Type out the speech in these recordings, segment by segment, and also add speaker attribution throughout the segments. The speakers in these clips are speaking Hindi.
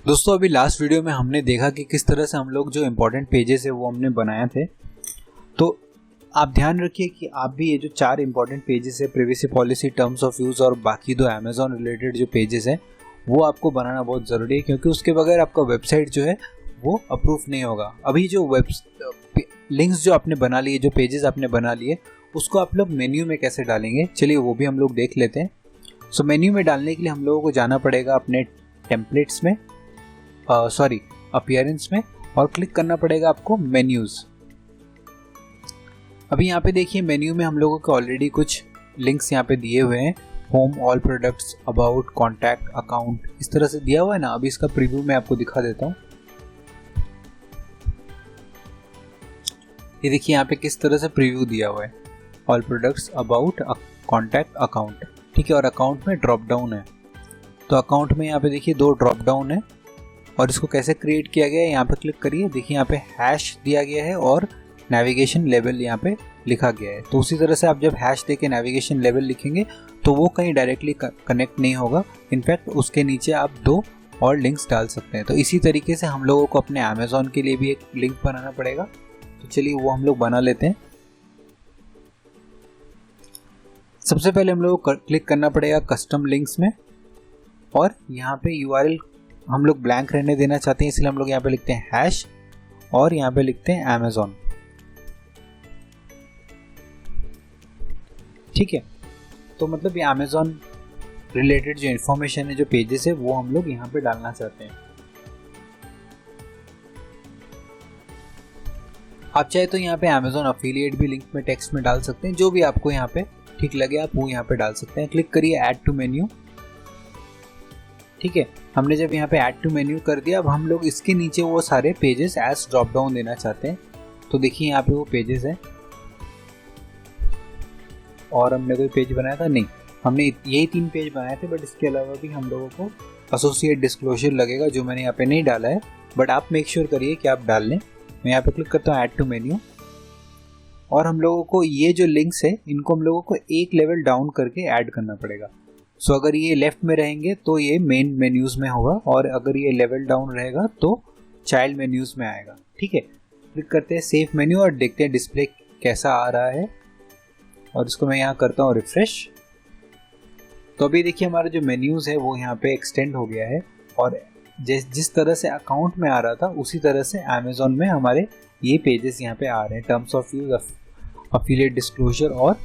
Speaker 1: दोस्तों अभी लास्ट वीडियो में हमने देखा कि किस तरह से हम लोग जो इम्पोर्टेंट पेजेस है वो हमने बनाए थे। तो आप ध्यान रखिए कि आप भी ये जो 4 इम्पोर्टेंट पेजेस है, privacy policy, terms of use और बाकी दो अमेजॉन रिलेटेड जो पेजेस हैं वो आपको बनाना बहुत ज़रूरी है, क्योंकि उसके बगैर आपका वेबसाइट जो है वो अप्रूव नहीं होगा। अभी जो लिंक्स जो आपने बना लिए, जो पेजेस आपने बना लिए, उसको आप लोग मेन्यू में कैसे डालेंगे, चलिए वो भी हम लोग देख लेते हैं। सो मेन्यू में डालने के लिए हम लोगों को जाना पड़ेगा अपने टेम्पलेट्स में, अपीयरेंस में, और क्लिक करना पड़ेगा आपको मेन्यूज़। अभी यहाँ पे देखिए मेन्यू में हम लोगों को ऑलरेडी कुछ लिंक्स यहाँ पे दिए हुए हैं, home, all products, about, contact, account, इस तरह से दिया हुआ है ना। अभी इसका प्रीव्यू मैं आपको दिखा देता हूँ। ये देखिए यहाँ पे किस तरह से प्रीव्यू दिया हुआ है, all products, about, contact, account. ठीक है, और अकाउंट में ड्रॉप डाउन है, तो अकाउंट में यहाँ पे देखिए 2 ड्रॉप डाउन है, और इसको कैसे क्रिएट किया गया है यहाँ पे क्लिक करिए। देखिए यहाँ पे हैश दिया गया है और नेविगेशन लेवल यहाँ पे लिखा गया है। तो उसी तरह से आप जब हैश देके नेविगेशन लेवल लिखेंगे तो वो कहीं डायरेक्टली कनेक्ट नहीं होगा, इनफैक्ट उसके नीचे आप 2 और लिंक्स डाल सकते हैं। तो इसी तरीके से हम लोगों को अपने अमेजॉन के लिए भी एक लिंक बनाना पड़ेगा। तो चलिए वो हम लोग बना लेते हैं। सबसे पहले हम लोग को क्लिक करना पड़ेगा कस्टम लिंक्स में, और यहाँ पे URL हम लोग ब्लैंक रहने देना चाहते हैं, इसलिए हम लोग यहाँ पे लिखते हैं हैश और यहाँ पे लिखते हैं अमेजॉन। ठीक है, तो मतलब ये अमेजॉन रिलेटेड जो इन्फॉर्मेशन है, जो पेजेस है, वो हम लोग यहाँ पे डालना चाहते हैं। आप चाहे तो यहाँ पे अमेजॉन अफिलिएट भी लिंक में टेक्स्ट में डाल सकते हैं, जो भी आपको यहाँ पे ठीक लगे आप वो यहाँ पे डाल सकते हैं। क्लिक करिए ऐड टू मेन्यू। ठीक है, हमने जब यहाँ पे ऐड टू मेन्यू कर दिया, अब हम लोग इसके नीचे वो सारे पेजेस एज ड्रॉप डाउन देना चाहते हैं। तो देखिए यहाँ पे वो पेजेस हैं, और हमने कोई पेज बनाया था नहीं, हमने यही 3 पेज बनाए थे, बट इसके अलावा भी हम लोगों को एसोसिएट डिस्क्लोजर लगेगा, जो मैंने यहाँ पे नहीं डाला है, बट आप मेक श्योर करिए कि आप डाल लें। मैं यहाँ पे क्लिक करता हूँ ऐड टू मेन्यू, और हम लोगों को ये जो लिंक्स है इनको हम लोगों को एक लेवल डाउन करके ऐड करना पड़ेगा। सो अगर ये लेफ्ट में रहेंगे तो ये मेन मेन्यूज़ में होगा, और अगर ये लेवल डाउन रहेगा तो चाइल्ड मेन्यूज़ में आएगा। ठीक है, क्लिक करते हैं सेव मेन्यू और देखते हैं डिस्प्ले कैसा आ रहा है, और इसको मैं यहाँ करता हूँ रिफ्रेश। तो अभी देखिए हमारा जो मेन्यूज़ है वो यहाँ पे एक्सटेंड हो गया है, और जिस तरह से अकाउंट में आ रहा था उसी तरह से अमेजॉन में हमारे ये पेजेस यहाँ पे आ रहे हैं, terms of use, affiliate disclosure और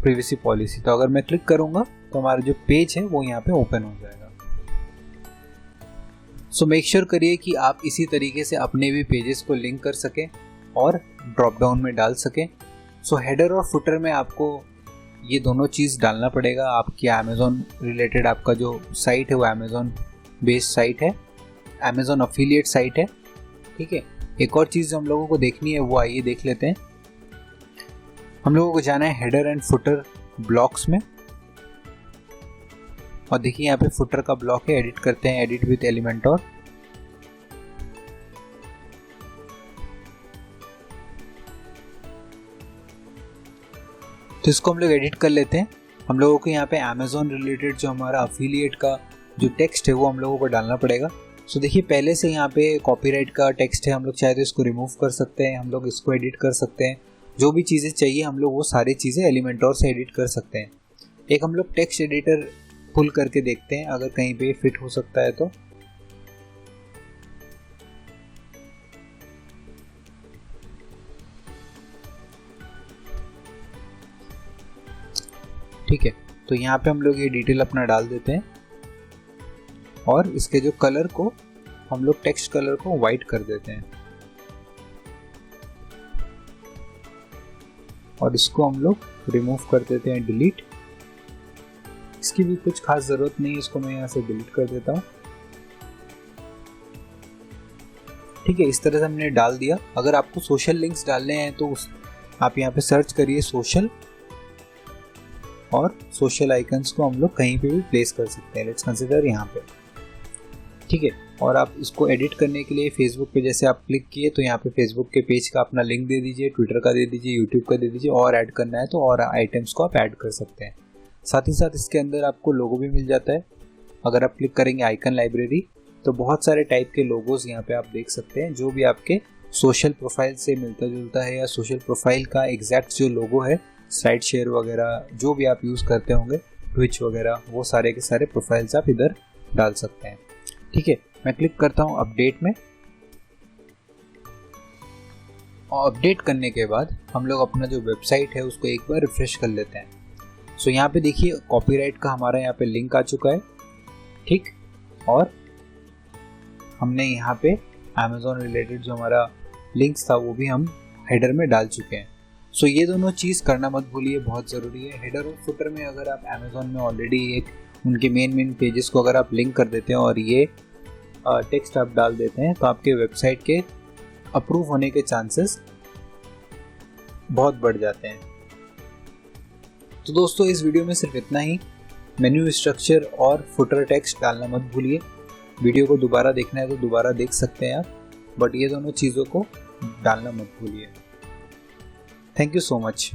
Speaker 1: प्रिवेसी पॉलिसी। तो अगर मैं क्लिक करूँगा तो हमारा जो पेज है वो यहाँ पे ओपन हो जाएगा। सो मेक श्योर करिए कि आप इसी तरीके से अपने भी पेजेस को लिंक कर सकें और ड्रॉप डाउन में डाल सकें। सो हेडर और फुटर में आपको ये दोनों चीज़ डालना पड़ेगा। आपकी अमेजॉन रिलेटेड आपका जो साइट है वो अमेजॉन बेस्ड साइट है, अमेजॉन अफिलिएट साइट है। ठीक है, एक और चीज़ हम लोगों को देखनी है, वो आइए देख लेते हैं। हम लोगों को जाना है हेडर एंड फुटर ब्लॉक्स में, और देखिए यहाँ पे फुटर का ब्लॉक है, एडिट करते हैं, एडिट विद एलिमेंटोर। तो इसको हम लोग एडिट कर लेते हैं। हम लोगों को यहाँ पे अमेजॉन रिलेटेड जो हमारा अफिलिएट का जो टेक्स्ट है वो हम लोगों को डालना पड़ेगा। सो देखिए पहले से यहाँ पे कॉपीराइट का टेक्स्ट है, हम लोग चाहे तो इसको रिमूव कर सकते हैं, हम लोग इसको एडिट कर सकते हैं, जो भी चीज़ें चाहिए हम लोग वो सारी चीज़ें एलिमेंटोर से एडिट कर सकते हैं। एक हम लोग टेक्स्ट एडिटर पुल करके देखते हैं अगर कहीं पे फिट हो सकता है तो। ठीक है, तो यहाँ पे हम लोग ये डिटेल अपना डाल देते हैं, और इसके जो कलर को हम लोग टेक्स्ट कलर को वाइट कर देते हैं, और इसको हम लोग रिमूव कर देते हैं, डिलीट। इसकी भी कुछ खास ज़रूरत नहीं है, इसको मैं यहाँ से डिलीट कर देता हूँ। ठीक है, इस तरह से हमने डाल दिया। अगर आपको सोशल लिंक्स डालने हैं तो आप यहाँ पे सर्च करिए सोशल, और सोशल आइकन्स को हम लोग कहीं पे भी प्लेस कर सकते हैं। लेट्स कंसीडर यहाँ पे। ठीक है, और आप इसको एडिट करने के लिए फेसबुक पे जैसे आप क्लिक किए तो यहाँ पे फेसबुक के पेज का अपना लिंक दे दीजिए, ट्विटर का दे दीजिए, यूट्यूब का दे दीजिए, और ऐड करना है तो और आइटम्स को आप ऐड कर सकते हैं। साथ ही साथ इसके अंदर आपको लोगो भी मिल जाता है। अगर आप क्लिक करेंगे आइकन लाइब्रेरी तो बहुत सारे टाइप के लोगोज यहाँ पे आप देख सकते हैं, जो भी आपके सोशल प्रोफाइल से मिलता जुलता है या सोशल प्रोफाइल का एग्जैक्ट जो लोगो है, स्लाइड शेयर वगैरह जो भी आप यूज़ करते होंगे, ट्विच वगैरह, वो सारे के सारे प्रोफाइल्स आप इधर डाल सकते हैं। ठीक है, मैं क्लिक करता हूँ अपडेट में, और अपडेट करने के बाद हम लोग अपना जो वेबसाइट है उसको एक बार रिफ्रेश कर लेते हैं। सो यहाँ पे देखिए कॉपीराइट का हमारा यहाँ पे लिंक आ चुका है, ठीक, और हमने यहाँ पे अमेज़ॉन रिलेटेड जो हमारा लिंक्स था वो भी हम हेडर में डाल चुके हैं। सो ये दोनों चीज़ करना मत भूलिए, बहुत ज़रूरी है। हेडर और फुटर में अगर आप अमेज़ॉन में ऑलरेडी एक उनके मेन पेजेस को अगर आप लिंक कर देते हैं और ये टेक्स्ट आप डाल देते हैं, तो आपके वेबसाइट के अप्रूव होने के चांसेस बहुत बढ़ जाते हैं। तो दोस्तों इस वीडियो में सिर्फ इतना ही। मेन्यू स्ट्रक्चर और फुटर टेक्स्ट डालना मत भूलिए। वीडियो को दोबारा देखना है तो दोबारा देख सकते हैं आप, बट ये दोनों चीज़ों को डालना मत भूलिए। Thank you so much.